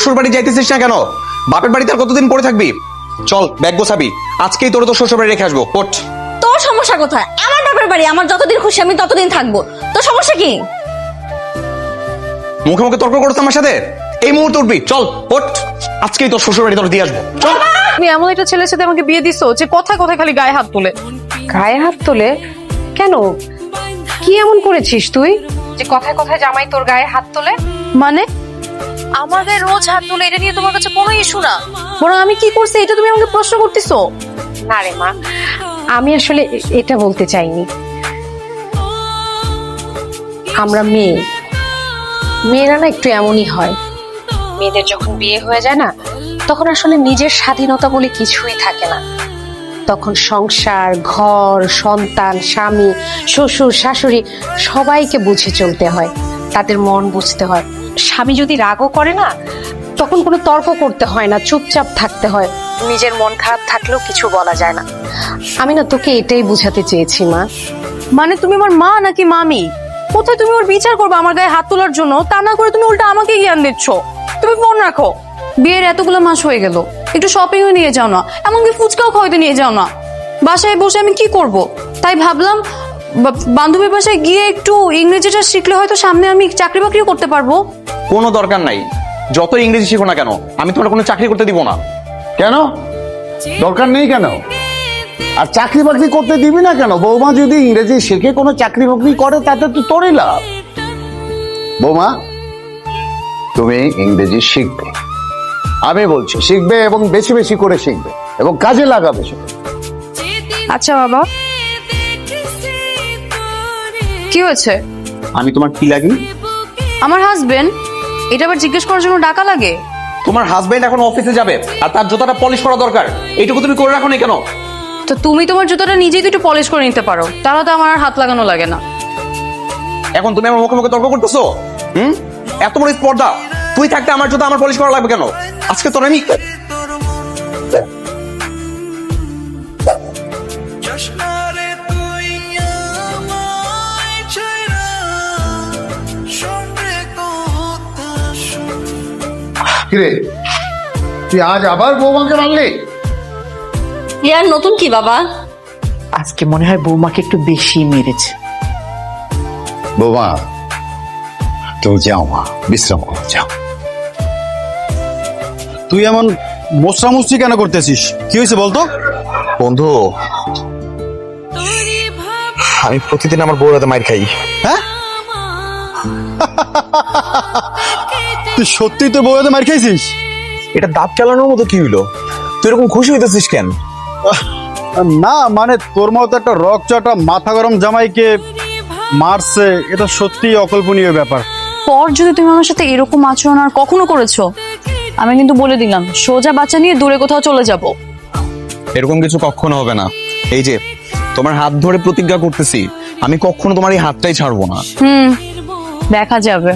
শ্বশুর বাড়ি যাইতেছিস না কেন? বাপের বাড়িতে আর কতদিন পড়ে থাকবি? চল ব্যাগ গোছাবি, আজকেই তোর শ্বশুর বাড়ি রেখে আসবো। ওঠ। তোর সমস্যা কোথায়? আমার বাপের বাড়ি, আমার যতদিন খুশি আমি ততদিন থাকবো। তোর সমস্যা কি? মুখে মুখে তর্ক করতে আমার সাথে? এই মুহূর্তে উঠবি, চল ওঠ। আজকেই তোর শ্বশুর বাড়ি তোর দিয়ে আসবো, চল। তুমি এমন একটা ছেলের সাথে আমাকে বিয়ে দিছো যে কথায় কথায় খালি গায়ে হাত তোলে। গায়ে হাত তোলে কেন? কি এমন করেছিস তুই যে কথায় কথায় জামাই তোর গায়ে হাত তোলে? মানে আমার গায়ে রোজ হাত তোলে, এটা নিয়ে তোমার কাছে কোনো ইস্যু না? বরং আমি কি করছি এটা তুমি আমাকে প্রশ্ন করতেছো? না রে মা, আমি আসলে এটা বলতে চাইনি। আমরা মেয়েরা না একটু এমনই হয়। মেয়েদের যখন বিয়ে হয়ে যায় না, তখন আসলে নিজের স্বাধীনতা বলে কিছুই থাকে না। তখন সংসার, ঘর, সন্তান, স্বামী, শ্বশুর, শাশুড়ি সবাইকে বুঝে চলতে হয়, তাদের মন বুঝতে হয়। স্বামী যদি রাগও করে না, তখন কোনো তর্ক করতে হয় না, চুপচাপ থাকতে হয়। নিজের মন খারাপ থাকলেও কিছু বলা যায় না। আমি না তোকে এটাই বুঝাতে চেয়েছি মা। মানে তুমি আমার মা নাকি মামি? কোথায় তুমি ওর বিচার করবে আমার গায়ে হাত তোলার জন্য? তা না করে তুমি উল্টা আমাকে জ্ঞান দিচ্ছ। তুমি ফোন রাখো। বিয়ের এতগুলো মাস হয়ে গেল, একটু শপিংও নিয়ে যাও না, এমনকি ফুচকাও খাওয়াইতে নিয়ে যাও না। বাসায় বসে আমি কি করব? তাই ভাবলাম বান্ধবীর বাসায় গিয়ে একটু ইংরেজিটা শিখলে হয়তো সামনে আমি চাকরি বাকরিও করতে পারবো। কোনো দরকার নাই, যত ইংরেজি শিখো না কেন, আমি তোমার কোনো চাকরি করতে দিব না। কেন দরকার নেই কেন? আর চাকরি বাকরি করতে দিবি না কেন? বৌমা যদি ইংরেজি শেখে কোনো চাকরি বাকরি করে তাতে তো তোরই লাভ। বৌমা, তুমি ইংরেজি শিখবে, আমি বলছি শিখবে, এবং বেশি বেশি করে শিখবে এবং কাজে লাগাবে সেটা। আচ্ছা বাবা, কি হয়েছে? আমি তোমার কি লাগি? আমার হাজবেন্ড। এটা আবার জিজ্ঞেস করার জন্য ডাকা লাগে? তোমার হাজবেন্ড এখন অফিসে যাবে আর তার জুতাটা পলিশ করা দরকার, এইটুকু তুমি করে রাখো না কেন? তো তুমি তোমার জুতোটা নিজেই তো একটু পলিশ করে নিতে পারো, তাহলে তো আমার আর হাত লাগানো লাগে না। এখন তুমি আমার মুখে মুখে তর্ক করতেছো? এত বড় স্পর্ধা, তুই থাকতে আমার জুতা আমার পলিশ করা লাগবে কেন? আজকে তোর আমি কিরে, তুই আজ আবার বৌমাকে মারলি? ইয়ার নতুন কি বাবা? আজকে মনে হয় বৌমাকে একটু বেশি মেরেছে। বৌমা, তো যাও মা, বিশ্রাম করো, যাও। তুই এমন মোছরামুছরি কেন করতেছিস? কি হয়েছে বলতো? বন্ধু, আমি প্রতিদিন আমার বউর হাতে মাইর খাই। হ্যাঁ, তুই সত্যি তো বউয়াতে মার খাইছিস? এটা দাঁত চালানোর মতো কি হইলো? তুই এরকম খুশি হইতেছিস কেন? না মানে তোর মতো একটা রকচটা মাথা গরম জামাইকে মারছে, এটা সত্যি অকল্পনীয় ব্যাপার। পর যদি তুমি আমার সাথে এরকম আচরণ আর কখনো করেছো, আমি কিন্তু বলে দিলাম সোজা বাচ্চা নিয়ে দূরে কোথাও চলে যাব। এরকম কিছু কখনো হবে না। এই যে তোমার হাত ধরে প্রতিজ্ঞা করতেছি, আমি কখনো তোমার এই হাতটাই ছাড়বো না। দেখা যাবে।